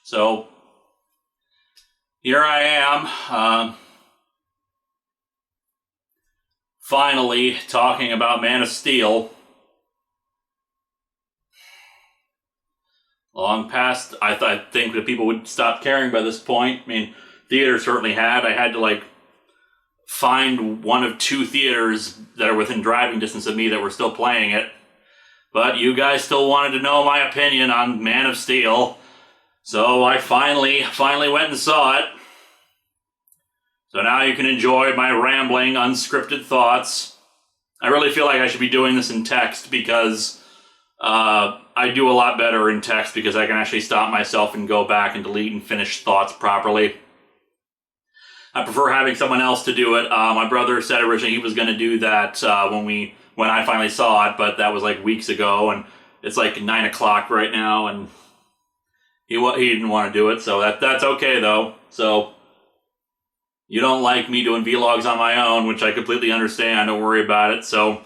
So here I am, finally talking about Man of Steel. Long past, I think that people would stop caring by this point. I mean, theater certainly had. I had to, find one of two theaters that are within driving distance of me that were still playing it. But you guys still wanted to know my opinion on Man of Steel. So I finally went and saw it. So now you can enjoy my rambling, unscripted thoughts. I really feel like I should be doing this in text because I do a lot better in text because I can actually stop myself and go back and delete and finish thoughts properly. I prefer having someone else to do it. My brother said originally he was going to do that when I finally saw it, but that was weeks ago, and it's 9 o'clock right now, and he didn't want to do it, so that's okay though. So you don't like me doing vlogs on my own, which I completely understand. Don't worry about it. So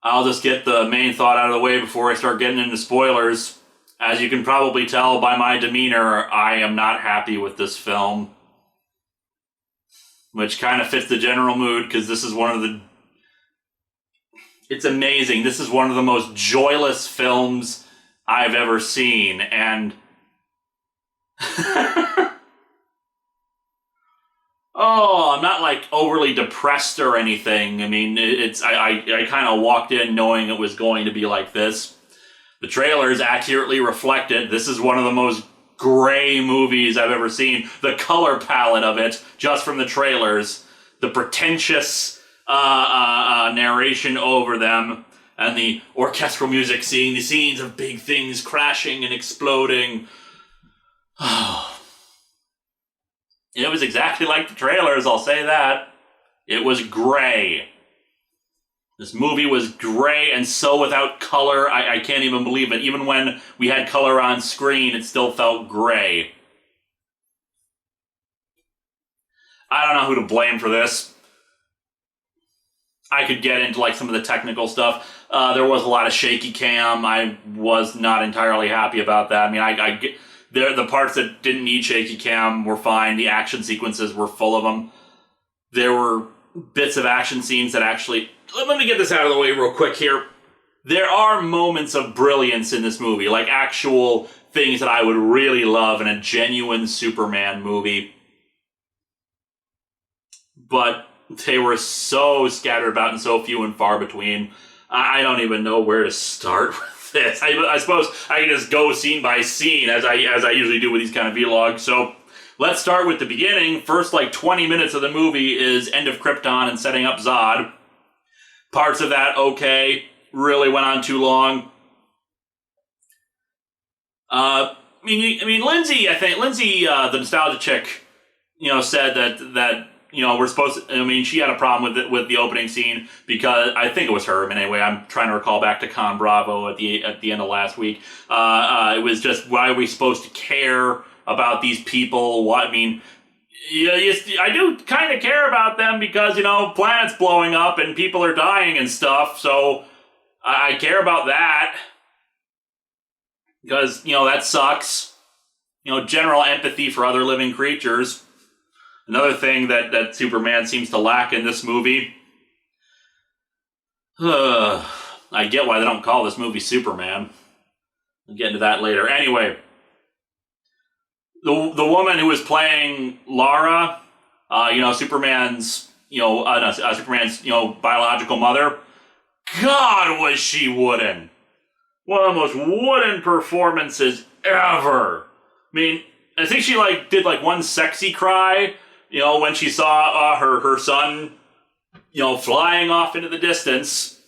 I'll just get the main thought out of the way before I start getting into spoilers. As you can probably tell by my demeanor, I am not happy with this film. Which kind of fits the general mood, because this is it's amazing. This is one of the most joyless films I've ever seen, and I'm not overly depressed or anything. I mean, I kind of walked in knowing it was going to be like this. The trailers accurately reflect it. This is one of the most gray movies I've ever seen. The color palette of it, just from the trailers, the pretentious narration over them, and the orchestral music, seeing the scenes of big things crashing and exploding. It was exactly like the trailers, I'll say that. It was gray. This movie was gray and so without color, I can't even believe it. Even when we had color on screen, it still felt gray. I don't know who to blame for this. I could get into some of the technical stuff. There was a lot of shaky cam. I was not entirely happy about that. I mean, the parts that didn't need shaky cam were fine. The action sequences were full of them. There were bits of action scenes that actually... Let me get this out of the way real quick here. There are moments of brilliance in this movie, actual things that I would really love in a genuine Superman movie. But they were so scattered about and so few and far between. I don't even know where to start with this. I suppose I can just go scene by scene as I usually do with these kind of vlogs. So let's start with the beginning. First 20 minutes of the movie is End of Krypton and setting up Zod. Parts of that, okay. Really went on too long. I mean, Lindsay, the nostalgia chick, said that we're supposed to, she had a problem with the opening scene because, I think it was her, anyway, I'm trying to recall back to Con Bravo at the end of last week. It was just, why are we supposed to care about these people? I do kind of care about them because, planets blowing up and people are dying and stuff, so I care about that. Because, that sucks. General empathy for other living creatures. Another thing that Superman seems to lack in this movie. I get why they don't call this movie Superman. I'll get into that later. Anyway, the woman who was playing Lara, Superman's, Superman's, biological mother. God, was she wooden. One of the most wooden performances ever. I think she did one sexy cry, when she saw her son, flying off into the distance.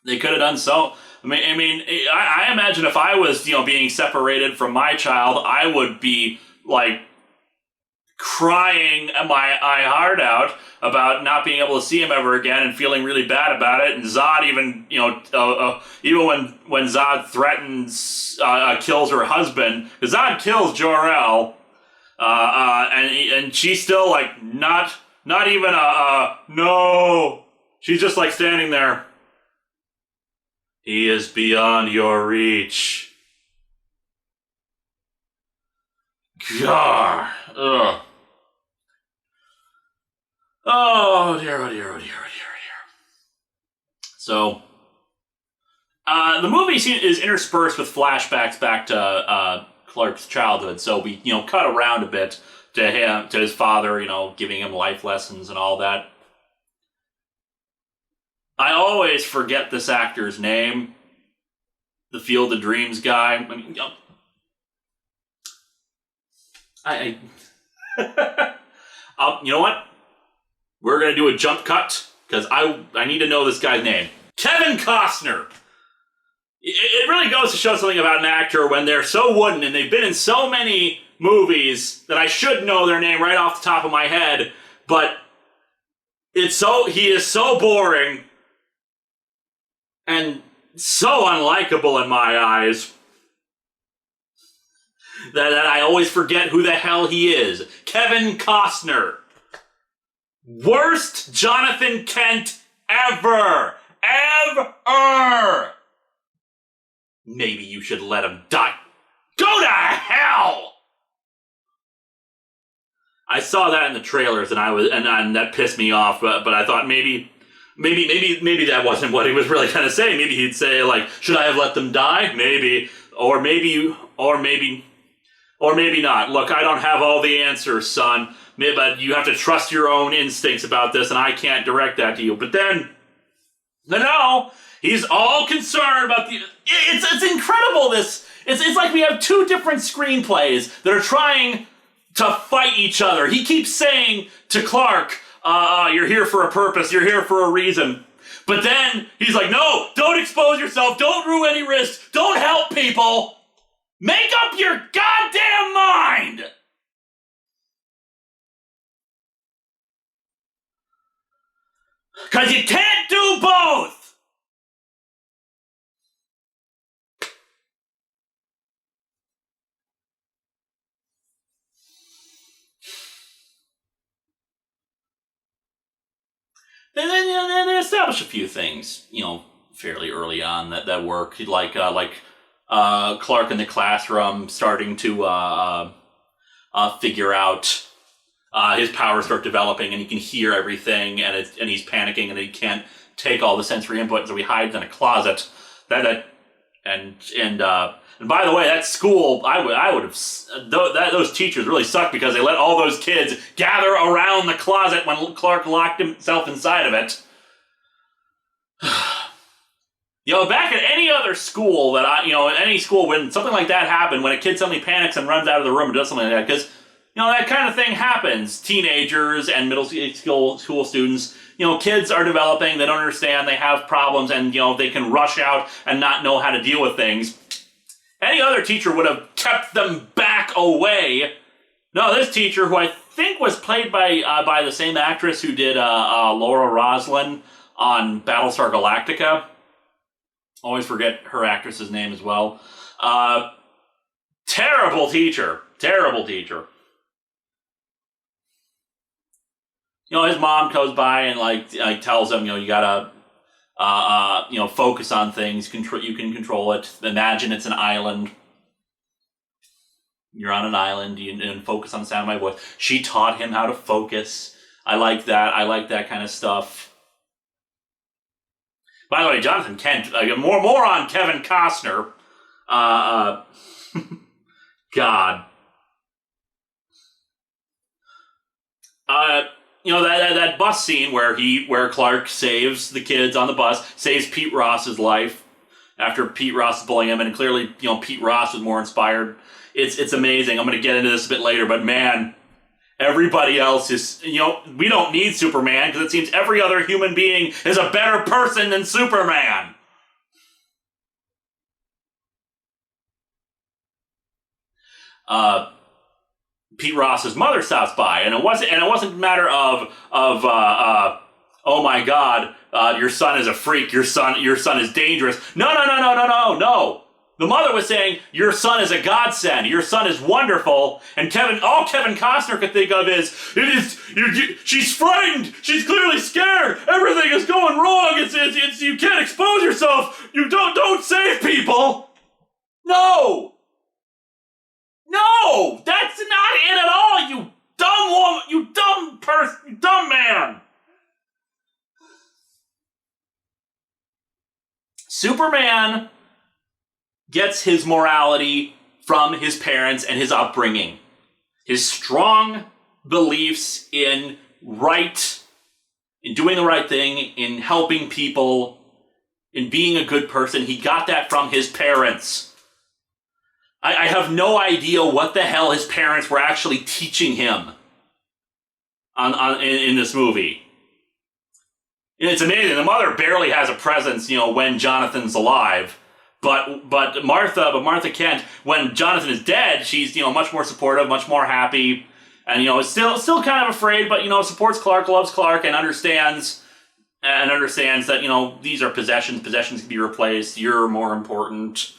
They could have done so. I imagine if I was, being separated from my child, I would be crying my heart out about not being able to see him ever again and feeling really bad about it. And Zod even, even when Zod threatens, kills her husband, because Zod kills Jor-El, and she's still not even no. She's just standing there. He is beyond your reach. God. Ugh. Oh dear, oh dear, oh dear, oh dear, oh dear. So, the movie is interspersed with flashbacks back to Clark's childhood. So we, cut around a bit to him, to his father, giving him life lessons and all that. I always forget this actor's name, the Field of Dreams guy. I mean, you know what? We're gonna do a jump cut because I need to know this guy's name. Kevin Costner. It really goes to show something about an actor when they're so wooden and they've been in so many movies that I should know their name right off the top of my head, but he is so boring and so unlikable in my eyes that I always forget who the hell he is. Kevin Costner. Worst Jonathan Kent ever. Ever. Maybe you should let him die. Go to hell! I saw that in the trailers and and that pissed me off, but I thought maybe that wasn't what he was really gonna say. Maybe he'd say, like, should I have let them die? Maybe. Or maybe not. Look, I don't have all the answers, son. But you have to trust your own instincts about this, and I can't direct that to you. But then, no, he's all concerned about the... It's incredible, this... It's like we have two different screenplays that are trying to fight each other. He keeps saying to Clark, you're here for a purpose, you're here for a reason. But then, he's like, no, don't expose yourself, don't rue any risk, don't help people. Make up your goddamn mind! Because you can't do both! Then they establish a few things, fairly early on that work. Like Clark in the classroom starting to figure out his powers start developing, and he can hear everything, and he's panicking, and he can't take all the sensory input, so he hides in a closet. And by the way, that school, I would have those teachers really sucked because they let all those kids gather around the closet when Clark locked himself inside of it. Back at any other school any school when something like that happened, when a kid suddenly panics and runs out of the room and does something like that, because that kind of thing happens. Teenagers and middle school students, kids are developing, they don't understand, they have problems, and, they can rush out and not know how to deal with things. Any other teacher would have kept them back away. No, this teacher, who I think was played by the same actress who did Laura Roslin on Battlestar Galactica. Always forget her actress's name as well. Terrible teacher. Terrible teacher. His mom goes by and tells him, you gotta, focus on things. You can control it. Imagine it's an island. You're on an island. And focus on the sound of my voice. She taught him how to focus. I like that. I like that kind of stuff. By the way, Jonathan Kent. More on Kevin Costner. God. That bus scene where Clark saves the kids on the bus, saves Pete Ross's life after Pete Ross is bullying him, and clearly, Pete Ross was more inspired. It's amazing. I'm going to get into this a bit later, but man, everybody else is, we don't need Superman because it seems every other human being is a better person than Superman. Pete Ross's mother stops by, and it wasn't a matter of oh my God, your son is a freak, your son is dangerous. No. The mother was saying, your son is a godsend, your son is wonderful, and all Kevin Costner could think of is, she's frightened, she's clearly scared, everything is going wrong, it's you can't expose yourself, you don't save people. No, that's not Superman gets his morality from his parents and his upbringing. His strong beliefs in doing the right thing, in helping people, in being a good person, he got that from his parents. I have no idea what the hell his parents were actually teaching him in this movie. And it's amazing. The mother barely has a presence, when Jonathan's alive. But Martha Kent, when Jonathan is dead, she's, much more supportive, much more happy, and, is still kind of afraid, but, supports Clark, loves Clark, and understands that, these are possessions. Possessions can be replaced. You're more important.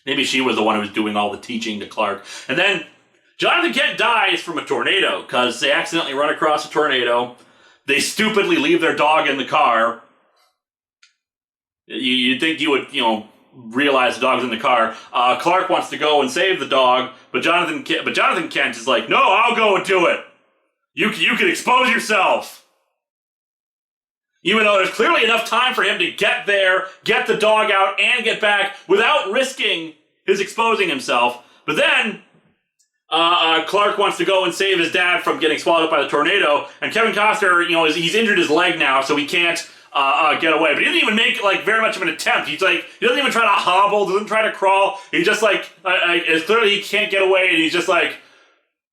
Maybe she was the one who was doing all the teaching to Clark. And then Jonathan Kent dies from a tornado because they accidentally run across a tornado. They stupidly leave their dog in the car. You'd think you would, realize the dog's in the car. Clark wants to go and save the dog, but Jonathan Kent is like, no, I'll go and do it. You can expose yourself. Even though there's clearly enough time for him to get there, get the dog out, and get back without risking his exposing himself. But then Clark wants to go and save his dad from getting swallowed up by the tornado, and Kevin Costner, he's injured his leg now, so he can't get away. But he doesn't even make very much of an attempt. He doesn't even try to hobble, doesn't try to crawl. He just it's clearly he can't get away, and he's just like,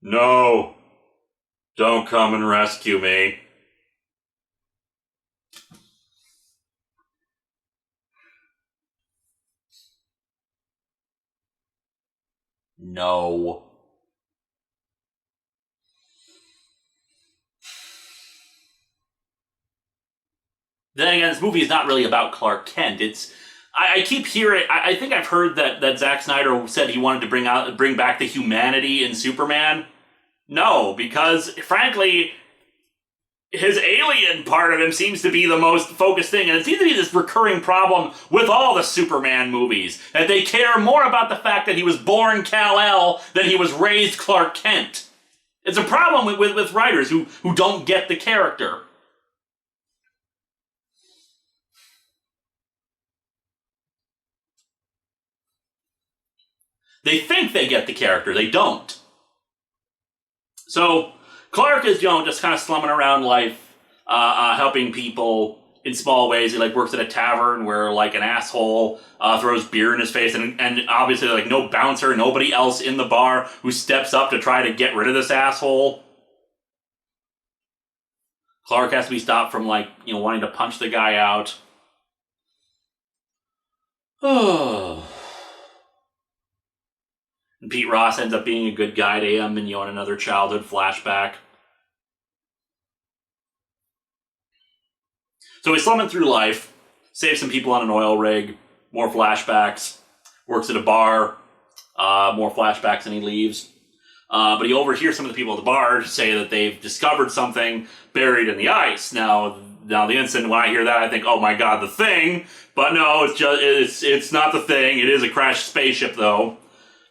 no, don't come and rescue me. No. Then again, this movie is not really about Clark Kent. I keep hearing, I think I've heard that Zack Snyder said he wanted to bring back the humanity in Superman. No, because frankly, his alien part of him seems to be the most focused thing, and it seems to be this recurring problem with all the Superman movies, that they care more about the fact that he was born Kal-El than he was raised Clark Kent. It's a problem with writers who don't get the character. They think they get the character, they don't. So Clark is, just kind of slumming around life, helping people in small ways. He works at a tavern where an asshole throws beer in his face, and obviously no bouncer, nobody else in the bar who steps up to try to get rid of this asshole. Clark has to be stopped from wanting to punch the guy out. Oh. And Pete Ross ends up being a good guy to him, and in another childhood flashback. So he's slumming through life, saves some people on an oil rig, more flashbacks, works at a bar, more flashbacks, and he leaves. But he overhears some of the people at the bar say that they've discovered something buried in the ice. Now the instant when I hear that, I think, oh my god, the Thing. But no, it's not the Thing. It is a crashed spaceship, though.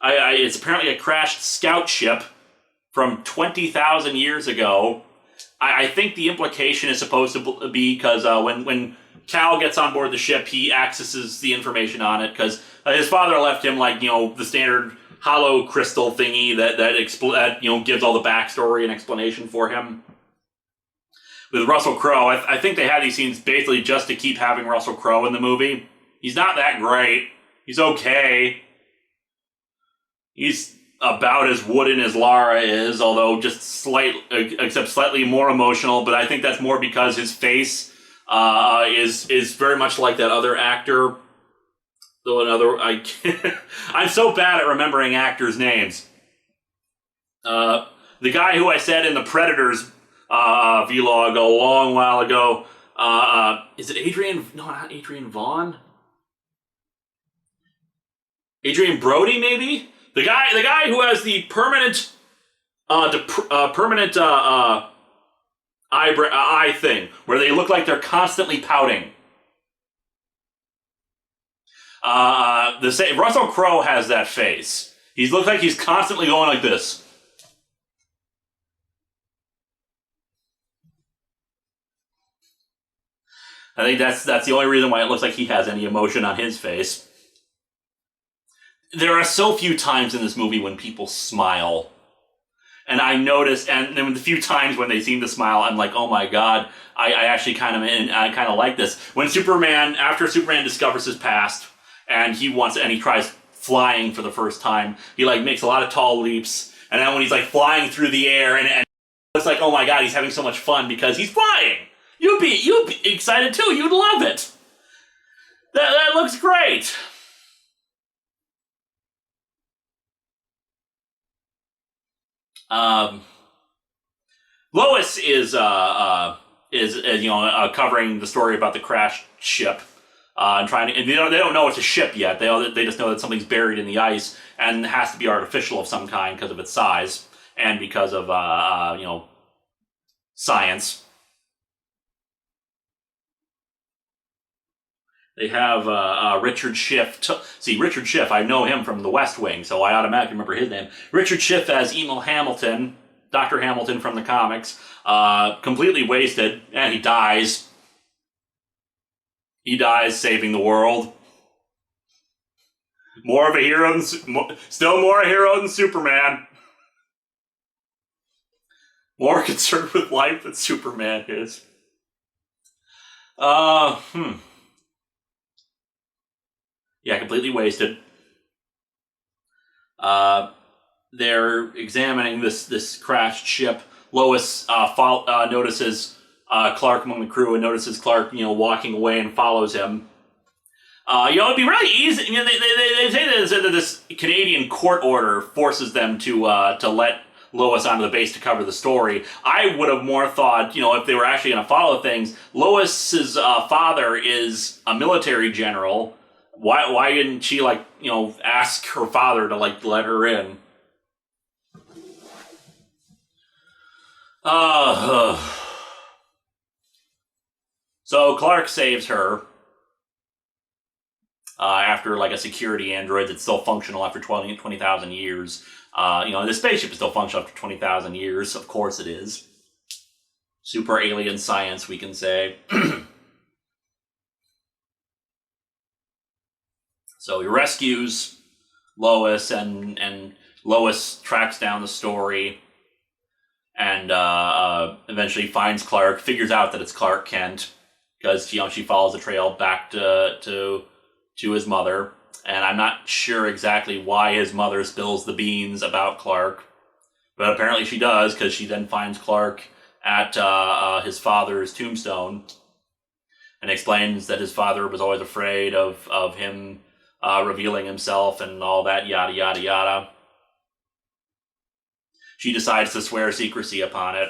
It's apparently a crashed scout ship from 20,000 years ago. I think the implication is supposed to be because when Cal gets on board the ship, he accesses the information on it because his father left him the standard hollow crystal thingy that gives all the backstory and explanation for him. With Russell Crowe, I think they had these scenes basically just to keep having Russell Crowe in the movie. He's not that great. He's okay. He's about as wooden as Lara is, although just slightly more emotional. But I think that's more because his face is very much like that other actor. I'm so bad at remembering actors' names. The guy who I said in the Predators vlog a long while ago, is it Adrian? No, not Adrian Vaughn. Adrian Brody, maybe. The guy who has the permanent eye thing, where they look like they're constantly pouting. Russell Crowe has that face. He looks like he's constantly going like this. I think that's the only reason why it looks like he has any emotion on his face. There are so few times in this movie when people smile. And I noticed, and then the few times when they seem to smile, I'm like, oh my god, I actually kind of like this. When Superman, after Superman discovers his past, and he tries flying for the first time, he like makes a lot of tall leaps, and then when he's like flying through the air, and it's like, oh my god, he's having so much fun because he's flying. You'd be excited too. You'd love it. That looks great. Lois is covering the story about the crashed ship, and they don't know it's a ship yet. They just know that something's buried in the ice and has to be artificial of some kind because of its size and because of science. They have Richard Schiff. Richard Schiff, I know him from The West Wing, so I automatically remember his name. Richard Schiff as Emil Hamilton, Dr. Hamilton from the comics, completely wasted, and he dies. He dies saving the world. More of a hero still more a hero than Superman. More concerned with life than Superman is. Yeah, completely wasted. They're examining this crashed ship. Lois notices Clark among the crew and notices Clark, walking away and follows him. It'd be really easy. They say that this Canadian court order forces them to let Lois onto the base to cover the story. I would have more thought, if they were actually going to follow things, Lois's father is a military general. Why didn't she ask her father to let her in? So Clark saves her after a security android that's still functional after 20,000 years. The spaceship is still functional after 20,000 years. Of course it is. Super alien science, we can say. So he rescues Lois, and Lois tracks down the story, and eventually finds Clark. Figures out that it's Clark Kent because she follows the trail back to his mother. And I'm not sure exactly why his mother spills the beans about Clark, but apparently she does because she then finds Clark at his father's tombstone and explains that his father was always afraid of him revealing himself and all that, yada, yada, yada. She decides to swear secrecy upon it.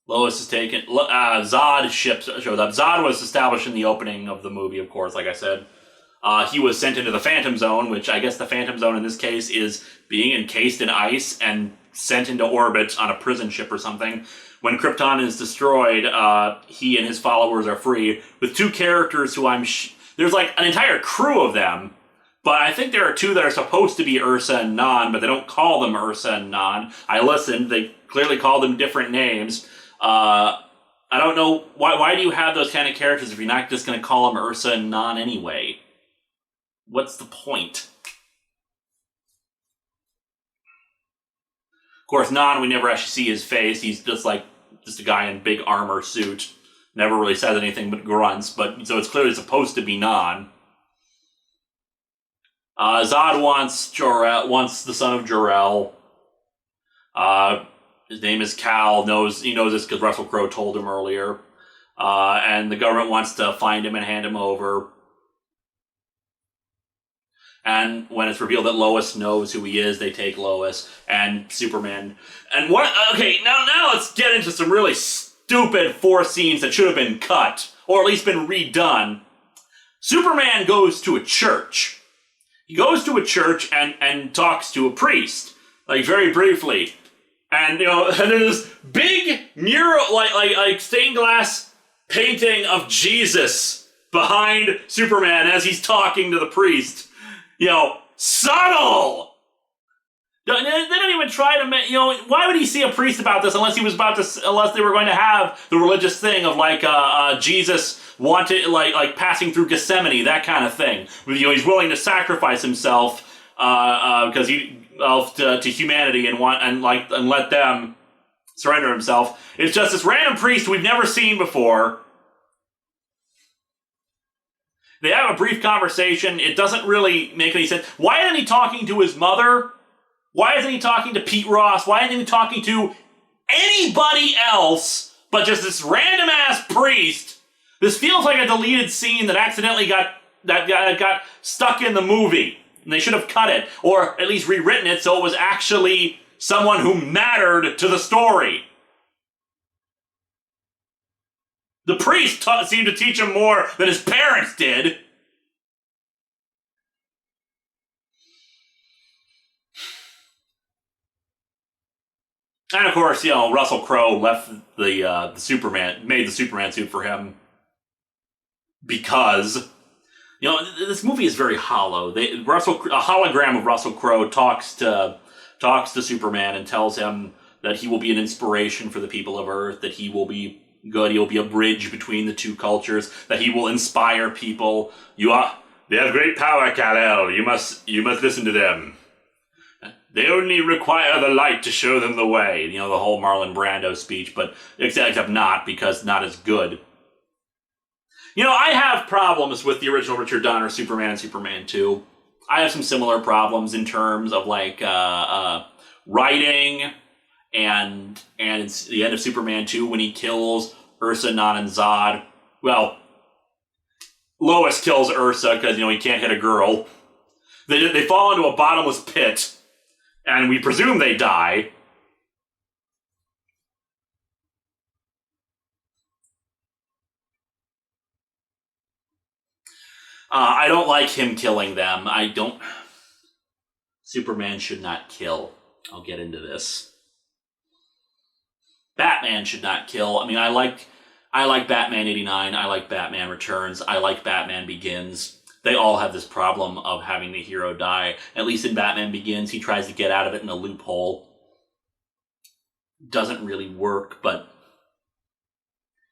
Lois is taken. Zod ship shows up. Zod was established in the opening of the movie, of course, like I said. He was sent into the Phantom Zone, which I guess the Phantom Zone in this case is being encased in ice and sent into orbit on a prison ship or something. When Krypton is destroyed, he and his followers are free, with two characters who there's an entire crew of them, but I think there are two that are supposed to be Ursa and Nan, but they don't call them Ursa and Nan. I listened, they clearly call them different names. I don't know, why do you have those kind of characters if you're not just going to call them Ursa and Nan anyway? What's the point? Of course, Nan, we never actually see his face. He's just a guy in big armor suit. Never really says anything but grunts, so it's clearly supposed to be Nan. Zod wants the son of Jor-El. His name is Cal. He knows this because Russell Crowe told him earlier. And the government wants to find him and hand him over. And when it's revealed that Lois knows who he is, they take Lois and Superman. And now let's get into some really stupid 4 scenes that should have been cut, or at least been redone. Superman goes to a church. He goes to a church and talks to a priest, very briefly. And, and there's this big mural, like stained glass painting of Jesus behind Superman as he's talking to the priest. Subtle! They didn't even try to, why would he see a priest about this unless unless they were going to have the religious thing of Jesus wanted, passing through Gethsemane, that kind of thing. He's willing to sacrifice himself because to humanity and let them surrender himself. It's just this random priest we've never seen before. They have a brief conversation. It doesn't really make any sense. Why isn't he talking to his mother? Why isn't he talking to Pete Ross? Why isn't he talking to anybody else but just this random-ass priest? This feels like a deleted scene that accidentally got stuck in the movie. And they should have cut it, or at least rewritten it so it was actually someone who mattered to the story. The priest seemed to teach him more than his parents did. And of course, Russell Crowe left the Superman, made the Superman suit for him because, this movie is very hollow. A hologram of Russell Crowe talks to Superman and tells him that he will be an inspiration for the people of Earth, that he will be good, he will be a bridge between the two cultures, that he will inspire people. They have great power, Kal-El. You must listen to them. They only require the light to show them the way. The whole Marlon Brando speech, but except not, because not as good. I have problems with the original Richard Donner Superman and Superman 2. I have some similar problems in terms of writing and it's the end of Superman 2 when he kills Ursa, Nan, and Zod. Well, Lois kills Ursa because, he can't hit a girl. They fall into a bottomless pit. And we presume they die. I don't like him killing them. Superman should not kill. I'll get into this. Batman should not kill. I like Batman 89. I like Batman Returns. I like Batman Begins. They all have this problem of having the hero die. At least in Batman Begins, he tries to get out of it in a loophole. Doesn't really work, but,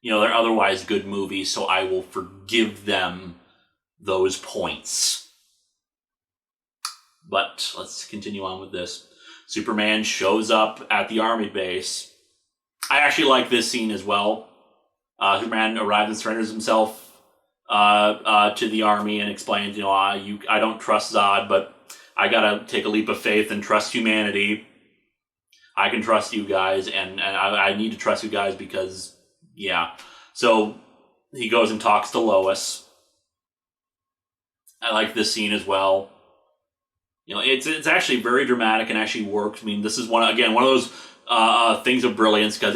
they're otherwise good movies, so I will forgive them those points. But let's continue on with this. Superman shows up at the army base. I actually like this scene as well. Superman arrives and surrenders himself to the army and explains, I don't trust Zod, but I gotta take a leap of faith and trust humanity. I can trust you guys, and I need to trust you guys because, yeah. So he goes and talks to Lois. I like this scene as well. It's actually very dramatic and actually works. This is one of those things of brilliance because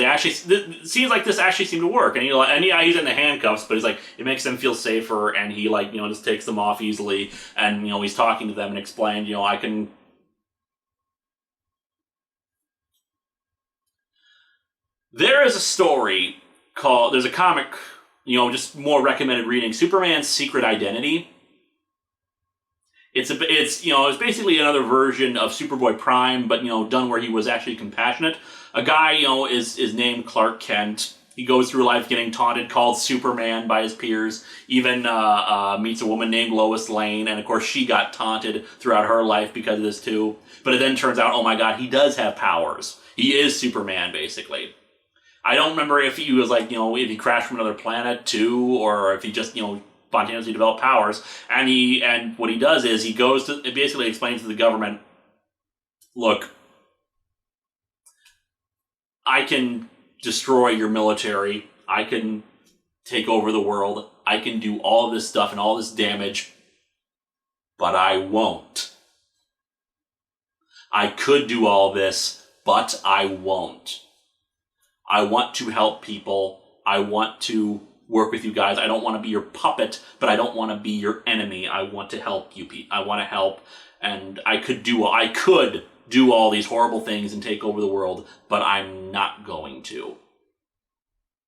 scenes like this actually seem to work. And he's in the handcuffs, but it makes them feel safer, and he just takes them off easily. And he's talking to them and explained, I can. There is a story there's a comic, just more recommended reading, Superman's Secret Identity. It's basically another version of Superboy Prime, but done where he was actually compassionate. A guy is named Clark Kent. He goes through life getting taunted, called Superman by his peers. Even meets a woman named Lois Lane, and of course she got taunted throughout her life because of this too. But it then turns out, oh my God, he does have powers. He is Superman basically. I don't remember if he was if he crashed from another planet too, or if he just spontaneously develop powers, and what he does is he goes to, it basically explains to the government, look, I can destroy your military, I can take over the world, I can do all of this stuff and all this damage, but I won't. I could do all this, but I won't. I want to help people, I want to work with you guys. I don't want to be your puppet, but I don't want to be your enemy. I want to help you. I want to help, and I could do all these horrible things and take over the world, but I'm not going to.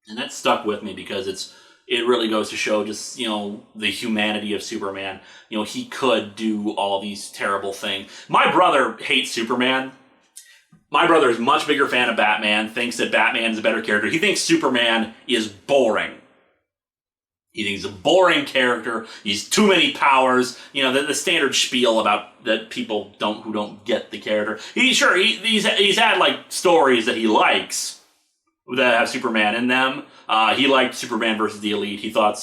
And that stuck with me because it really goes to show just, the humanity of Superman. He could do all these terrible things. My brother hates Superman. My brother is a much bigger fan of Batman, thinks that Batman is a better character. He thinks Superman is boring. He thinks he's a boring character. He's too many powers. You know, the standard spiel about that people who don't get the character. He's had like stories that he likes that have Superman in them. He liked Superman versus the Elite. He thought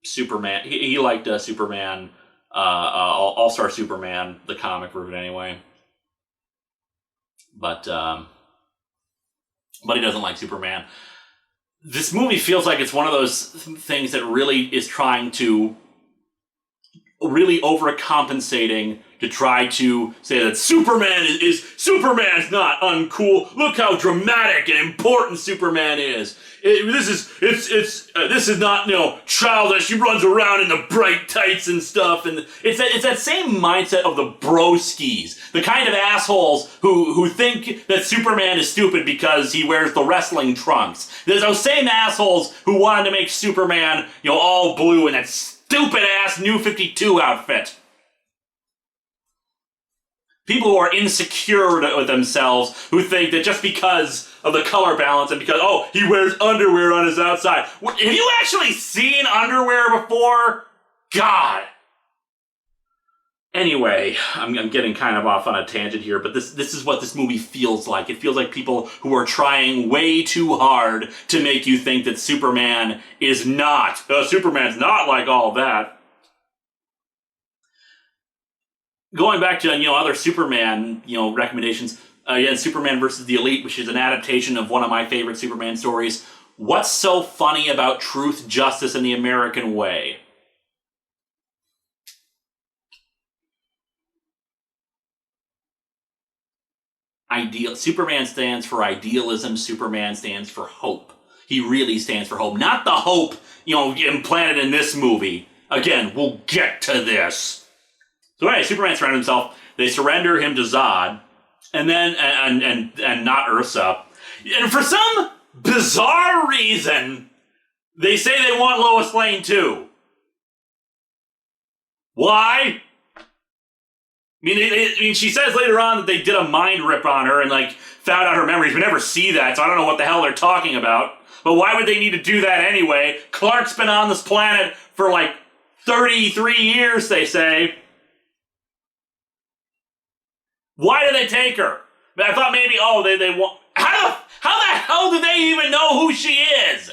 Superman. He liked Superman. All-Star Superman, the comic version anyway. But he doesn't like Superman. This movie feels like it's one of those things that really is trying to really overcompensating to try to say that Superman's not uncool. Look how dramatic and important Superman is. This is not, childish. He runs around in the bright tights and stuff, and it's that same mindset of the broskies, the kind of assholes who think that Superman is stupid because he wears the wrestling trunks. There's those same assholes who wanted to make Superman, all blue in that stupid ass New 52 outfit. People who are insecure with themselves, who think that just because of the color balance and because, he wears underwear on his outside. Have you actually seen underwear before? God. Anyway, I'm getting kind of off on a tangent here, but this is what this movie feels like. It feels like people who are trying way too hard to make you think that Superman is not. Superman's not like all that. Going back to, other Superman, recommendations, again, Superman versus the Elite, which is an adaptation of one of my favorite Superman stories. What's so funny about truth, justice, and the American way? Superman stands for idealism. Superman stands for hope. He really stands for hope. Not the hope, implanted in this movie. Again, we'll get to this. So anyway, Superman surrenders himself. They surrender him to Zod, and then and not Ursa. And for some bizarre reason, they say they want Lois Lane too. Why? I mean, she says later on that they did a mind rip on her and found out her memories. We never see that, so I don't know what the hell they're talking about. But why would they need to do that anyway? Clark's been on this planet for 33 years, they say. Why did they take her? I thought maybe, they want... How the hell do they even know who she is?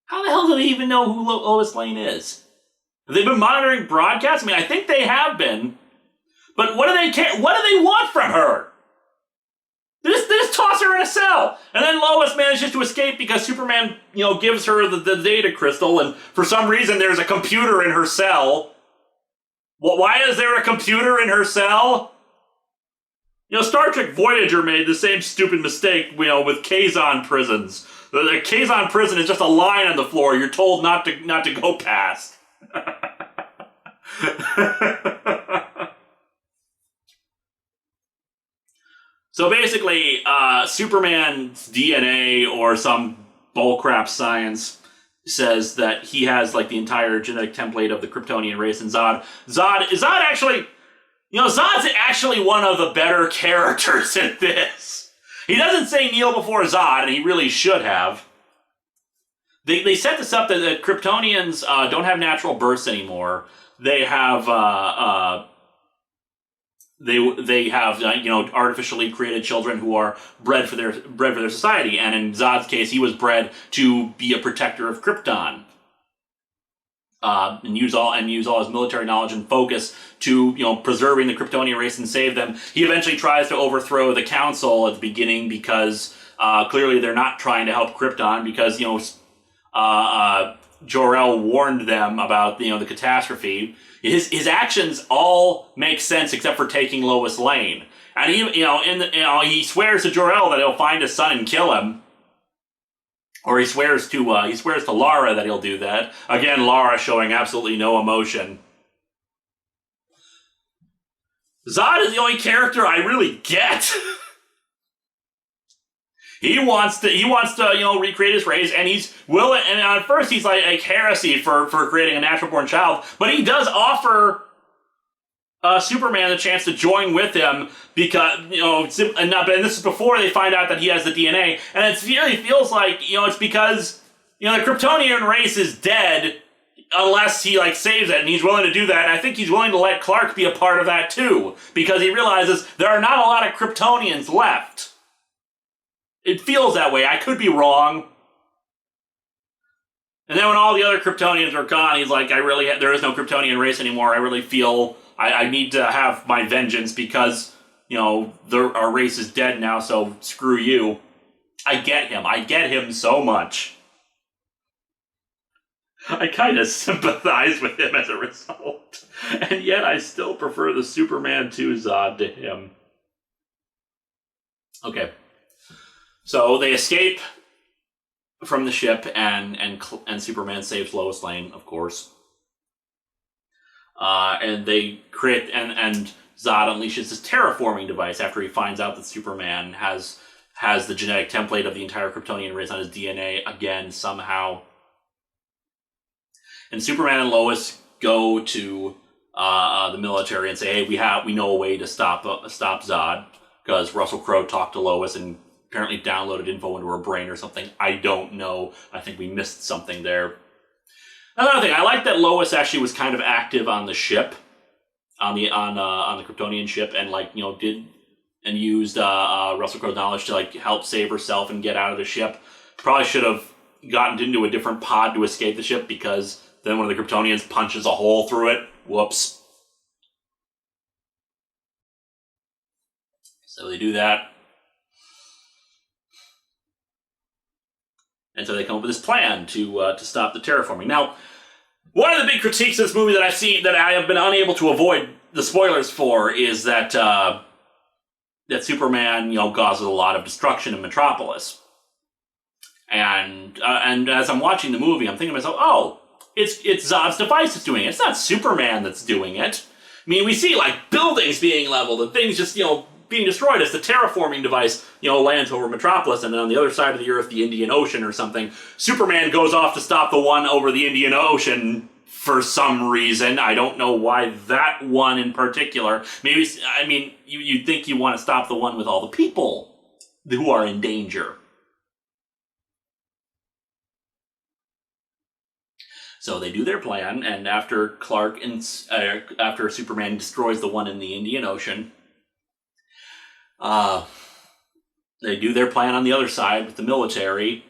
How the hell do they even know who Lois Lane is? Have they been monitoring broadcasts? I mean, I think they have been. But what do they care? What do they want from her? They just toss her in a cell. And then Lois manages to escape because Superman, gives her the data crystal, and for some reason there's a computer in her cell. Well, why is there a computer in her cell? Star Trek Voyager made the same stupid mistake, with Kazon prisons. The Kazon prison is just a line on the floor you're told not to go past. So basically, Superman's DNA or some bullcrap science says that he has the entire genetic template of the Kryptonian race, and Zod actually, Zod's actually one of the better characters in this. He doesn't say kneel before Zod, and he really should have. They set this up that Kryptonians don't have natural births anymore. They have They have artificially created children who are bred for their society, and in Zod's case, he was bred to be a protector of Krypton, and use all his military knowledge and focus to preserving the Kryptonian race and save them. He eventually tries to overthrow the Council at the beginning because clearly they're not trying to help Krypton because Jor-El warned them about the catastrophe. His actions all make sense except for taking Lois Lane, and he swears to Jor-El that he'll find his son and kill him, or he swears to Lara that he'll do that. Again, Lara showing absolutely no emotion. Zod is the only character I really get. He wants to, recreate his race, and he's willing, and at first he's like heresy for creating a natural-born child, but he does offer Superman the chance to join with him because, and this is before they find out that he has the DNA, and it really feels like, it's because, the Kryptonian race is dead unless he, saves it, and he's willing to do that, and I think he's willing to let Clark be a part of that, too, because he realizes there are not a lot of Kryptonians left. It feels that way. I could be wrong. And then when all the other Kryptonians are gone, he's like, there is no Kryptonian race anymore. I really feel I need to have my vengeance because, our race is dead now, so screw you. I get him. I get him so much. I kind of sympathize with him as a result. And yet I still prefer the Superman 2 Zod to him. Okay. So they escape from the ship, and Superman saves Lois Lane, of course. And they create, and Zod unleashes this terraforming device after he finds out that Superman has the genetic template of the entire Kryptonian race on his DNA again somehow. And Superman and Lois go to the military and say, "Hey, we know a way to stop Zod," because Russell Crowe talked to Lois and apparently downloaded info into her brain or something. I don't know. I think we missed something there. Another thing, I like that Lois actually was kind of active on the ship, on the Kryptonian ship, and used Russell Crowe's knowledge to help save herself and get out of the ship. Probably should have gotten into a different pod to escape the ship, because then one of the Kryptonians punches a hole through it. Whoops. So they do that. And so they come up with this plan to stop the terraforming. Now, one of the big critiques of this movie that I've seen, that I have been unable to avoid the spoilers for, is that that Superman, causes a lot of destruction in Metropolis. And as I'm watching the movie, I'm thinking to myself, oh, it's Zod's device that's doing it. It's not Superman that's doing it. I mean, we see buildings being leveled and things just being destroyed as the terraforming device, lands over Metropolis, and then on the other side of the Earth, the Indian Ocean or something, Superman goes off to stop the one over the Indian Ocean for some reason. I don't know why that one in particular. Maybe, you'd think you want to stop the one with all the people who are in danger. So they do their plan, and after after Superman destroys the one in the Indian Ocean, they do their plan on the other side with the military.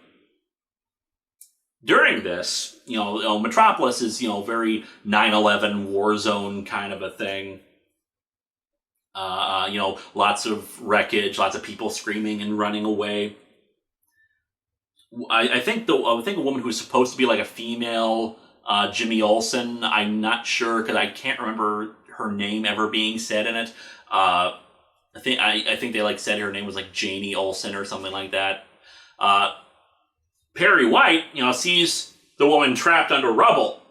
During this, Metropolis is, very 9/11 war zone kind of a thing. Lots of wreckage, lots of people screaming and running away. I think a woman who's supposed to be a female Jimmy Olsen. I'm not sure because I can't remember her name ever being said in it. I think they said her name was Janie Olsen or something like that. Perry White, sees the woman trapped under rubble,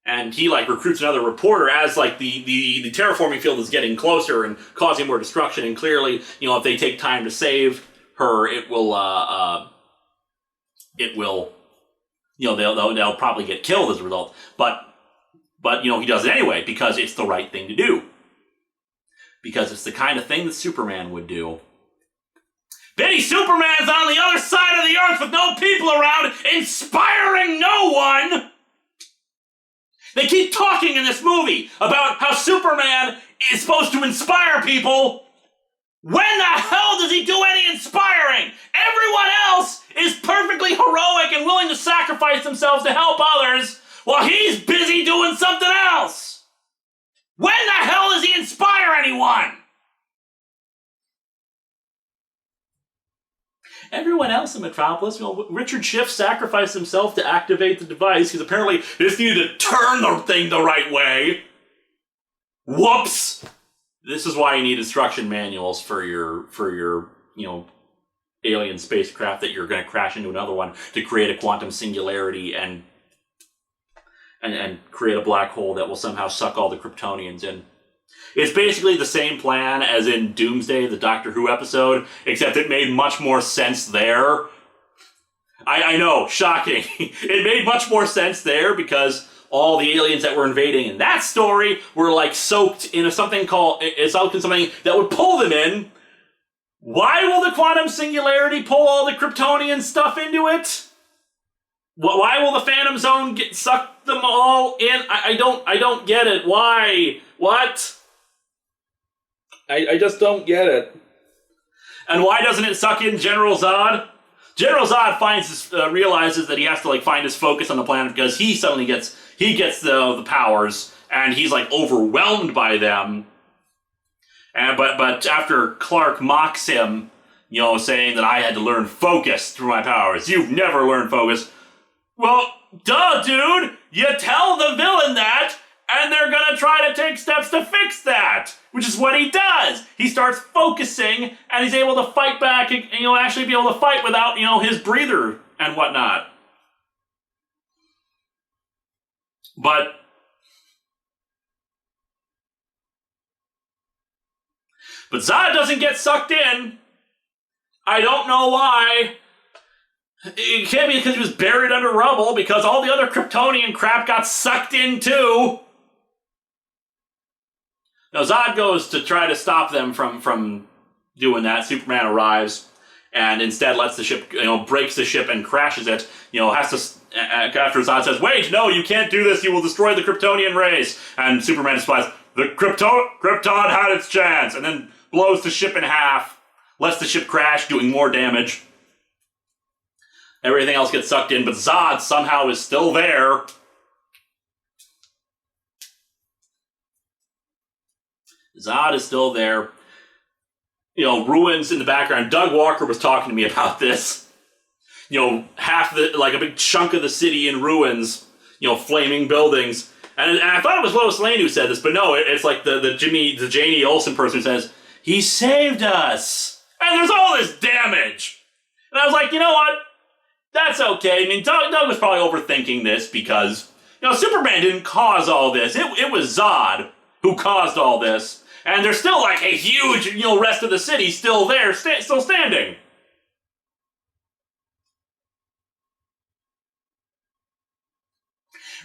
and he recruits another reporter as the terraforming field is getting closer and causing more destruction. And clearly, if they take time to save her, they'll probably get killed as a result. But he does it anyway because it's the right thing to do. Because it's the kind of thing that Superman would do. Benny Superman's on the other side of the Earth with no people around, inspiring no one! They keep talking in this movie about how Superman is supposed to inspire people. When the hell does he do any inspiring? Everyone else is perfectly heroic and willing to sacrifice themselves to help others, while he's busy doing something else. When the hell does he inspire anyone? Everyone else in Metropolis, Richard Schiff sacrificed himself to activate the device because apparently he just needed to turn the thing the right way. Whoops! This is why you need instruction manuals for your alien spacecraft that you're going to crash into another one to create a quantum singularity and create a black hole that will somehow suck all the Kryptonians in. It's basically the same plan as in Doomsday, the Doctor Who episode, except it made much more sense there. I know, shocking. It made much more sense there because all the aliens that were invading in that story were like soaked in something that would pull them in. Why will the quantum singularity pull all the Kryptonian stuff into it? Why will the Phantom Zone suck them all in? I don't get it. Why? What? I just don't get it. And why doesn't it suck in General Zod? General Zod realizes that he has to like find his focus on the planet because he suddenly gets the powers and he's like overwhelmed by them. But after Clark mocks him, saying that I had to learn focus through my powers. You've never learned focus. Well, duh, dude! You tell the villain that, and they're gonna try to take steps to fix that! Which is what he does! He starts focusing, and he's able to fight back, and actually be able to fight without, his breather and whatnot. But Zod doesn't get sucked in. I don't know why. It can't be because he was buried under rubble, because all the other Kryptonian crap got sucked in too. Now Zod goes to try to stop them from doing that. Superman arrives and instead lets the ship, breaks the ship and crashes it. Has to, after Zod says, "Wait, no, you can't do this. You will destroy the Kryptonian race." And Superman replies, "The Krypton had its chance," and then blows the ship in half, lets the ship crash, doing more damage. Everything else gets sucked in, but Zod somehow is still there. Zod is still there. Ruins in the background. Doug Walker was talking to me about this. A big chunk of the city in ruins, flaming buildings. And I thought it was Lois Lane who said this, but no, it's like the Janie Olsen person who says, "He saved us." And there's all this damage. And I was like, you know what? That's okay. I mean, Doug was probably overthinking this because, Superman didn't cause all this. It was Zod who caused all this. And there's still like a huge, rest of the city still there, still standing.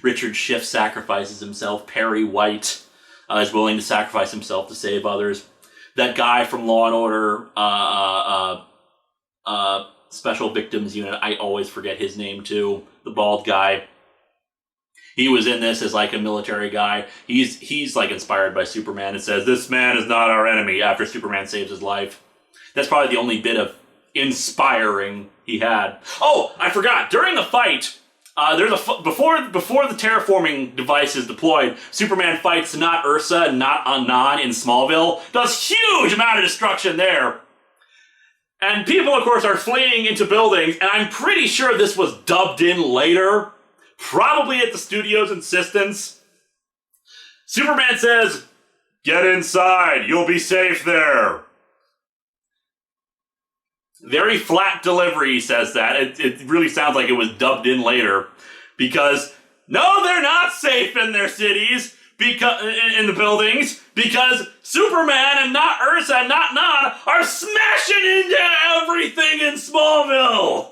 Richard Schiff sacrifices himself. Perry White is willing to sacrifice himself to save others. That guy from Law and Order, Special Victims Unit, I always forget his name too. The bald guy. He was in this as like a military guy. He's like inspired by Superman and says, "This man is not our enemy," after Superman saves his life. That's probably the only bit of inspiring he had. Oh, I forgot. During the fight, before the terraforming device is deployed, Superman fights not Ursa and not Anan in Smallville. Does huge amount of destruction there. And people, of course, are fleeing into buildings, and I'm pretty sure this was dubbed in later, probably at the studio's insistence. Superman says, "Get inside, you'll be safe there." Very flat delivery, he says that. It really sounds like it was dubbed in later. Because, no, they're not safe in their cities, in the buildings, because Superman and not Ursa and not Nan are smashing into everything in Smallville.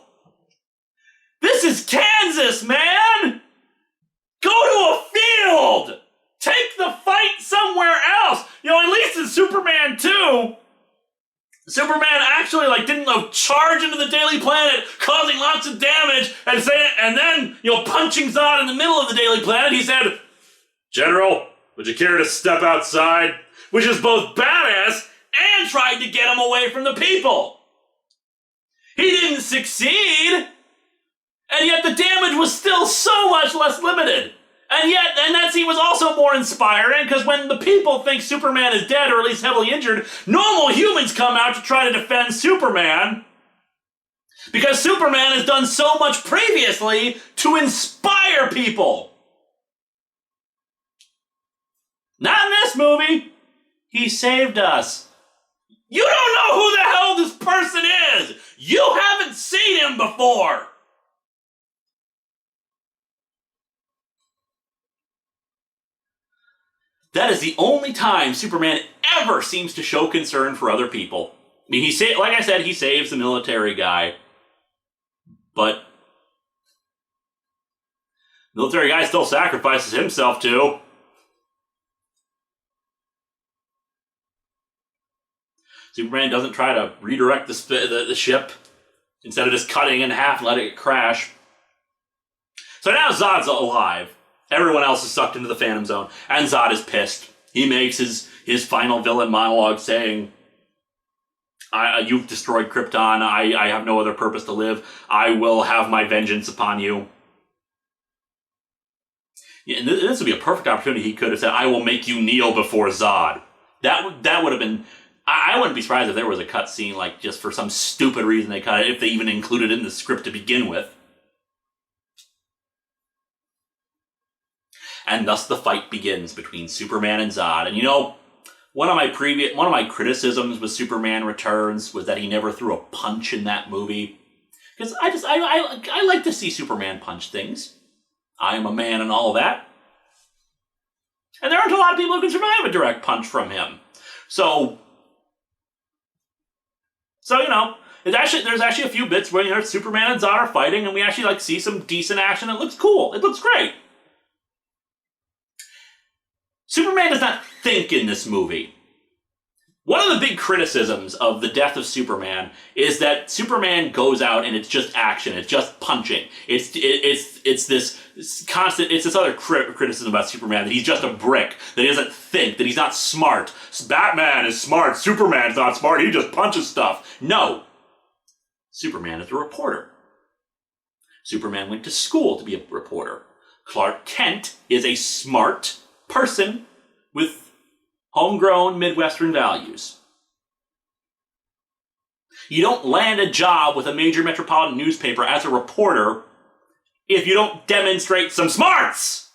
This is Kansas, man! Go to a field! Take the fight somewhere else! At least in Superman 2, Superman actually didn't charge into the Daily Planet, causing lots of damage, and then punching Zod in the middle of the Daily Planet. He said, "General, would you care to step outside?" Which is both badass and tried to get him away from the people. He didn't succeed, and yet the damage was still so much less limited. And that scene was also more inspiring, because when the people think Superman is dead, or at least heavily injured, normal humans come out to try to defend Superman, because Superman has done so much previously to inspire people. Not in this movie. He saved us. You don't know who the hell this person is. You haven't seen him before. That is the only time Superman ever seems to show concern for other people. I mean, like I said, he saves the military guy. But the military guy still sacrifices himself too. Superman doesn't try to redirect the ship instead of just cutting in half and letting it crash. So now Zod's alive. Everyone else is sucked into the Phantom Zone, and Zod is pissed. He makes his final villain monologue saying, you've destroyed Krypton. I have no other purpose to live. I will have my vengeance upon you. Yeah, and this would be a perfect opportunity. He could have said, I will make you kneel before Zod. That would have been... I wouldn't be surprised if there was a cut scene, like, just for some stupid reason they cut it, if they even included it in the script to begin with. And thus the fight begins between Superman and Zod. And you know, one of my criticisms with Superman Returns was that he never threw a punch in that movie. Because I like to see Superman punch things. I am a man and all of that. And there aren't a lot of people who can survive a direct punch from him. So you know, there's actually a few bits where, you know, Superman and Zod are fighting, and we actually like see some decent action. It looks cool. It looks great. Superman does not think in this movie. One of the big criticisms of the death of Superman is that Superman goes out and it's just action. It's just punching. It's this constant. It's this other criticism about Superman, that he's just a brick, that he doesn't think, that he's not smart. Batman is smart. Superman's not smart. He just punches stuff. No. Superman is a reporter. Superman went to school to be a reporter. Clark Kent is a smart person with homegrown Midwestern values. You don't land a job with a major metropolitan newspaper as a reporter if you don't demonstrate some smarts.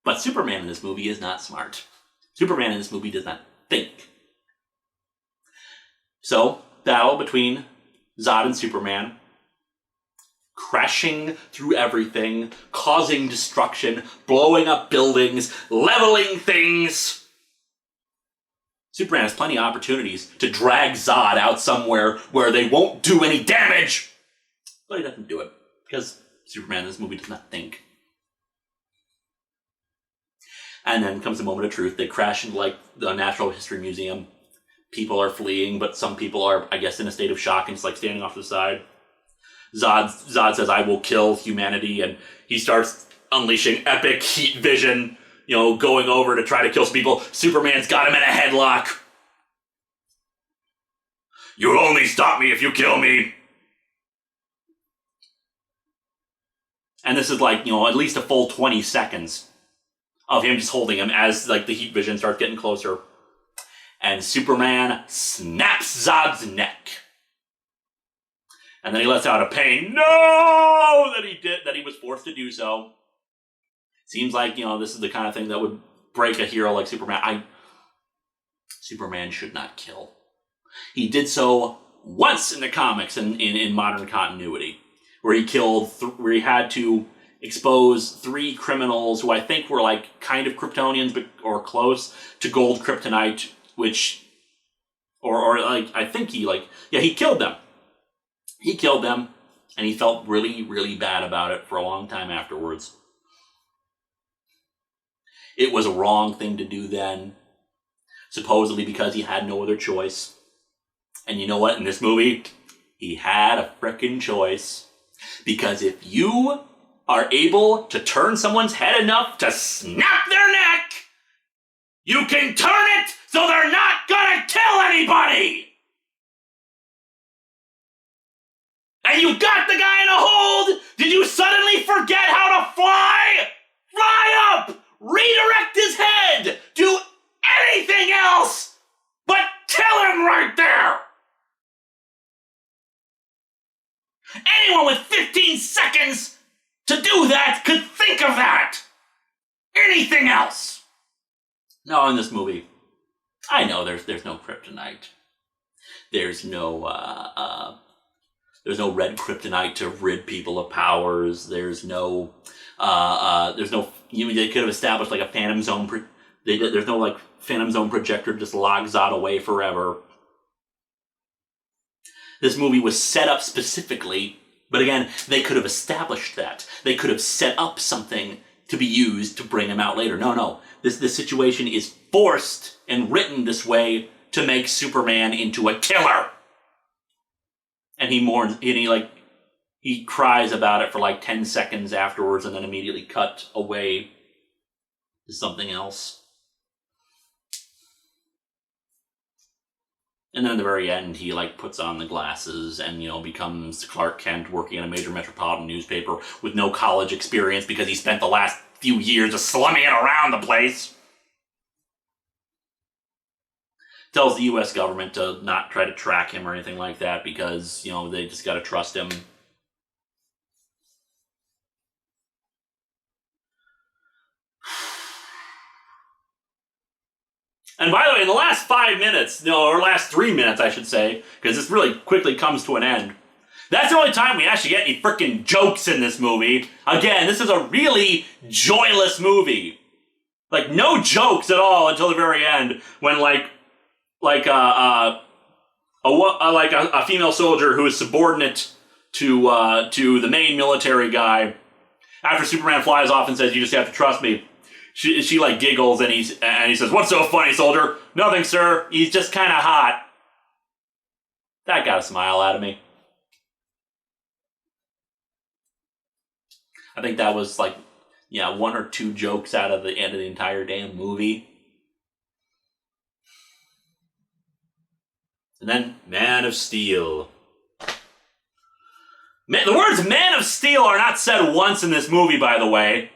But Superman in this movie is not smart. Superman in this movie does not think. So, battle between Zod and Superman, crashing through everything, causing destruction, blowing up buildings, leveling things. Superman has plenty of opportunities to drag Zod out somewhere where they won't do any damage, but he doesn't do it, because Superman in this movie does not think. And then comes the moment of truth. They crash into, like, the Natural History Museum. People are fleeing, but some people are, I guess, in a state of shock and just, like, standing off to the side. Zod says, I will kill humanity, and he starts unleashing epic heat vision, you know, going over to try to kill some people. Superman's got him in a headlock. You'll only stop me if you kill me. And this is like, you know, at least a full 20 seconds of him just holding him as, like, the heat vision starts getting closer. And Superman snaps Zod's neck. And then he lets out a pain. No! That he was forced to do so. Seems like, you know, this is the kind of thing that would break a hero like Superman. Superman should not kill. He did so once in the comics in modern continuity, where he had to expose 3 criminals who I think were, like, kind of Kryptonians, or close to gold kryptonite, I think he killed them. He killed them, and he felt really, really bad about it for a long time afterwards. It was a wrong thing to do then, supposedly because he had no other choice. And you know what? In this movie, he had a frickin' choice. Because if you are able to turn someone's head enough to snap their neck, you can turn it so they're not gonna kill anybody! And you got the guy in a hold! Did you suddenly forget how to fly? Fly up! Redirect his head! Do anything else but kill him right there! Anyone with 15 seconds to do that could think of that! Anything else! No, in this movie, I know there's no kryptonite. There's no, There's no red kryptonite to rid people of powers. There's no, they could have established like a phantom zone. There's no like phantom zone projector just logs Zod away forever. This movie was set up specifically, but again, they could have established that. They could have set up something to be used to bring him out later. No. This situation is forced and written this way to make Superman into a killer. And he mourns, and he cries about it for like 10 seconds afterwards and then immediately cut away to something else. And then at the very end, he like puts on the glasses and, becomes Clark Kent working in a major metropolitan newspaper with no college experience because he spent the last few years just slumming it around the place. Tells the U.S. government to not try to track him or anything like that because, they just got to trust him. And by the way, in the last 5 minutes, or last 3 minutes, I should say, because this really quickly comes to an end, that's the only time we actually get any freaking jokes in this movie. Again, this is a really joyless movie. Like, no jokes at all until the very end, when, a female soldier who is subordinate to the main military guy, after Superman flies off and says, "You just have to trust me," She like giggles and he says, "What's so funny, soldier?" "Nothing, sir. He's just kind of hot." That got a smile out of me. I think that was like, 1 or 2 jokes out of the end of the entire damn movie. And then Man of Steel. The words Man of Steel are not said once in this movie, by the way.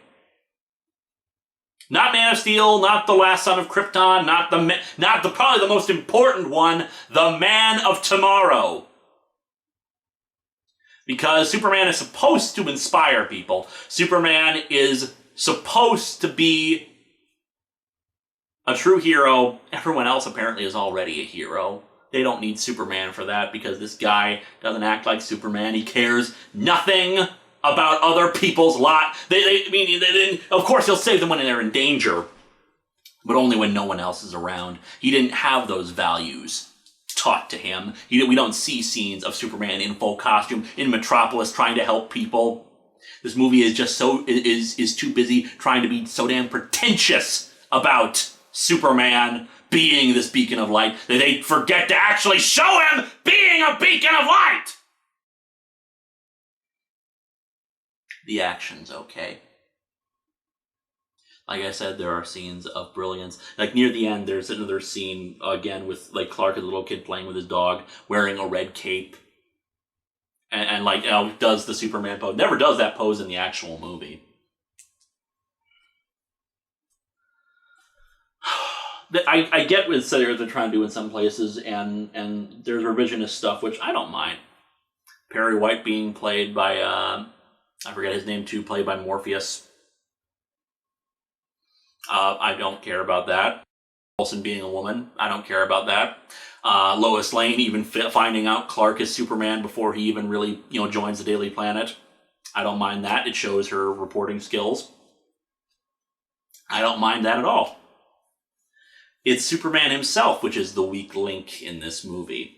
Not Man of Steel, not The Last Son of Krypton, not probably the most important one, the Man of Tomorrow. Because Superman is supposed to inspire people. Superman is supposed to be a true hero. Everyone else apparently is already a hero. They don't need Superman for that because this guy doesn't act like Superman. He cares nothing about other people's lot. Of course, he'll save them when they're in danger, but only when no one else is around. He didn't have those values taught to him. We don't see scenes of Superman in full costume in Metropolis trying to help people. This movie is just is too busy trying to be so damn pretentious about Superman being this beacon of light that they forget to actually show him being a beacon of light. The action's okay. Like I said, there are scenes of brilliance. Like near the end, there's another scene, again, with like Clark as a little kid playing with his dog, wearing a red cape. And does the Superman pose. Never does that pose in the actual movie. I get what they're trying to do in some places, and there's revisionist stuff, which I don't mind. Perry White being played by, I forget his name too, played by Morpheus. I don't care about that. Olsen being a woman, I don't care about that. Lois Lane even finding out Clark is Superman before he even really, joins the Daily Planet. I don't mind that. It shows her reporting skills. I don't mind that at all. It's Superman himself which is the weak link in this movie.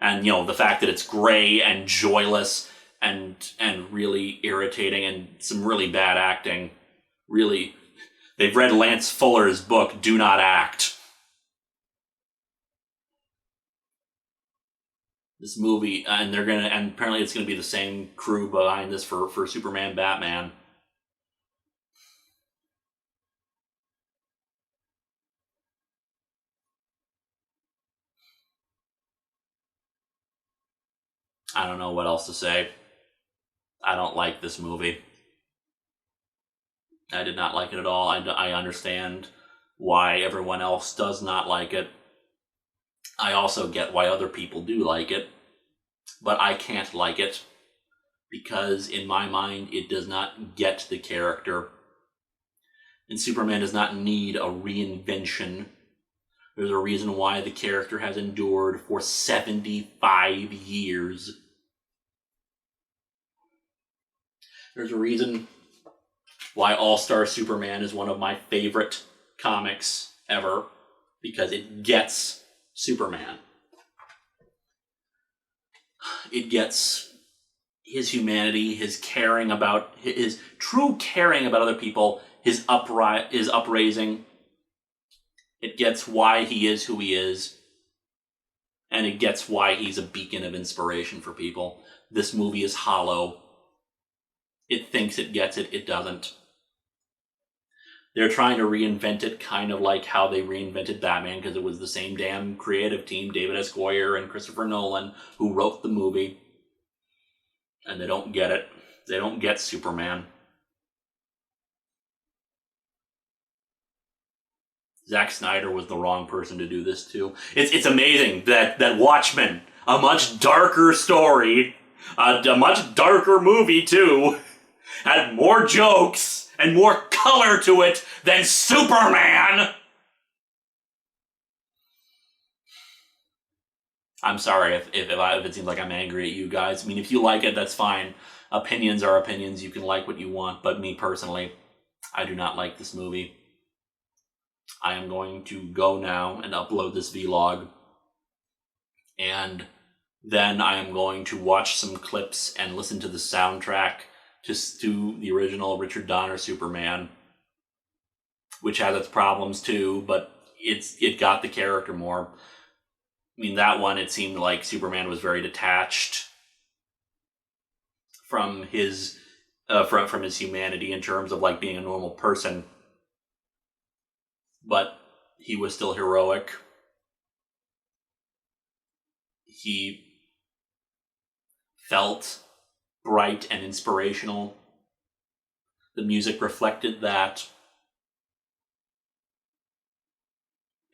And, the fact that it's gray and joyless and really irritating and some really bad acting. Really, they've read Lance Fuller's book, Do Not Act. This movie, and apparently it's gonna be the same crew behind this for Superman Batman. I don't know what else to say. I don't like this movie. I did not like it at all. I understand why everyone else does not like it. I also get why other people do like it. But I can't like it because in my mind it does not get the character. And Superman does not need a reinvention. There's a reason why the character has endured for 75 years. There's a reason why All-Star Superman is one of my favorite comics ever, because it gets Superman. It gets his humanity, his caring about, his true caring about other people, his upraising. It gets why he is who he is, and it gets why he's a beacon of inspiration for people. This movie is hollow. It thinks it gets it, it doesn't. They're trying to reinvent it, kind of like how they reinvented Batman, because it was the same damn creative team, David S. Goyer and Christopher Nolan, who wrote the movie. And they don't get it. They don't get Superman. Zack Snyder was the wrong person to do this to. It's amazing that Watchmen, a much darker story, a much darker movie too, had more jokes and more color to it than Superman! I'm sorry if it seems like I'm angry at you guys. I mean, if you like it, that's fine. Opinions are opinions. You can like what you want. But me personally, I do not like this movie. I am going to go now and upload this vlog. And then I am going to watch some clips and listen to the soundtrack to the original Richard Donner Superman, which has its problems too, but it got the character more. I mean, that one, it seemed like Superman was very detached from his from his humanity in terms of like being a normal person, but he was still heroic. He felt bright and inspirational. The music reflected that.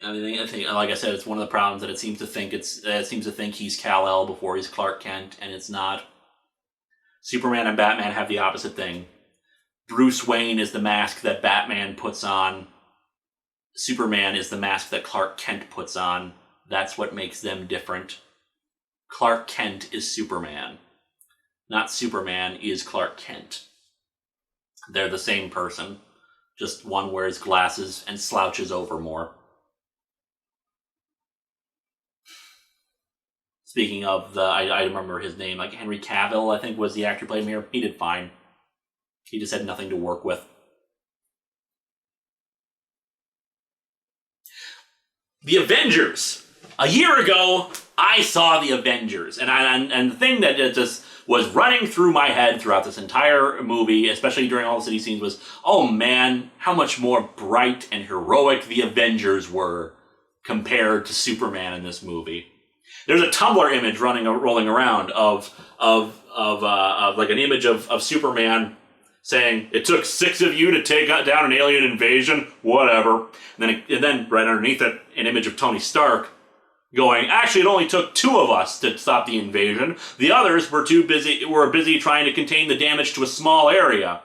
I think, like I said, it's one of the problems that it seems to think he's Kal-El before he's Clark Kent, and it's not. Superman and Batman have the opposite thing. Bruce Wayne is the mask that Batman puts on. Superman is the mask that Clark Kent puts on. That's what makes them different. Clark Kent is Superman. Not Superman is Clark Kent. They're the same person. Just one wears glasses and slouches over more. Speaking of I remember his name, like Henry Cavill, I think was the actor who played him here. He did fine. He just had nothing to work with. The Avengers. A year ago, I saw The Avengers, and the thing that just was running through my head throughout this entire movie, especially during all the city scenes, was, oh man, how much more bright and heroic the Avengers were compared to Superman in this movie. There's a Tumblr image rolling around of like an image of Superman saying, "It took 6 of you to take down an alien invasion, whatever." And then right underneath it, an image of Tony Stark going, "Actually, it only took 2 of us to stop the invasion. The others were busy trying to contain the damage to a small area."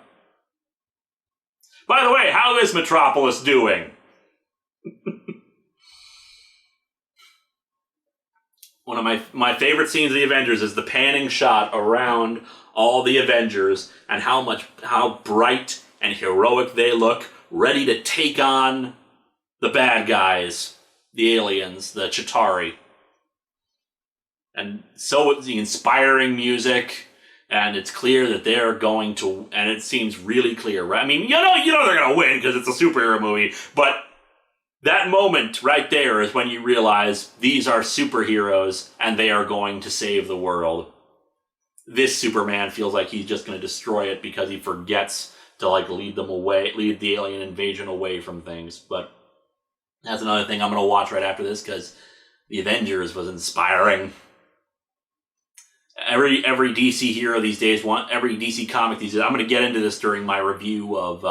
By the way, how is Metropolis doing? One of my favorite scenes of the Avengers is the panning shot around all the Avengers and how bright and heroic they look, ready to take on the bad guys, the aliens, the Chitauri. And so it's the inspiring music, and it's clear that they're going to, and it seems really clear, right? I mean, you know they're going to win because it's a superhero movie, but that moment right there is when you realize these are superheroes and they are going to save the world. This Superman feels like he's just going to destroy it because he forgets to lead the alien invasion away from things. But that's another thing I'm going to watch right after this because The Avengers was inspiring. Every DC hero these days, every DC comic these days, I'm going to get into this during my review of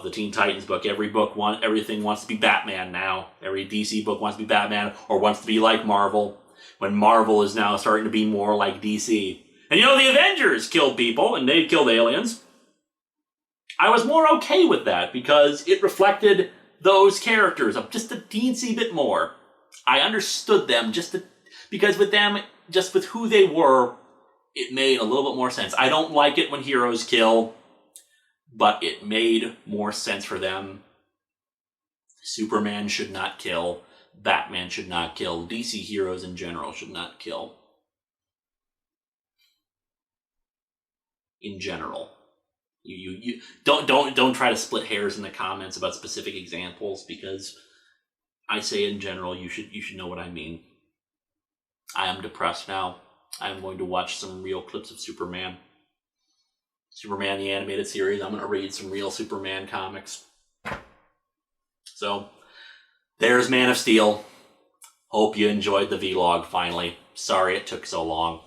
the Teen Titans book. Everything wants to be Batman now. Every DC book wants to be Batman or wants to be like Marvel, when Marvel is now starting to be more like DC. And the Avengers killed people and they killed aliens. I was more okay with that because it reflected those characters just a teensy bit more. I understood them because with them, just with who they were, it made a little bit more sense. I don't like it when heroes kill, but it made more sense for them. Superman should not kill. Batman should not kill. DC heroes in general should not kill. In general. You don't try to split hairs in the comments about specific examples, because I say in general you should know what I mean. I am depressed now. I am going to watch some real clips of Superman. Superman the animated series. I'm going to read some real Superman comics. So, there's Man of Steel. Hope you enjoyed the vlog finally. Sorry it took so long.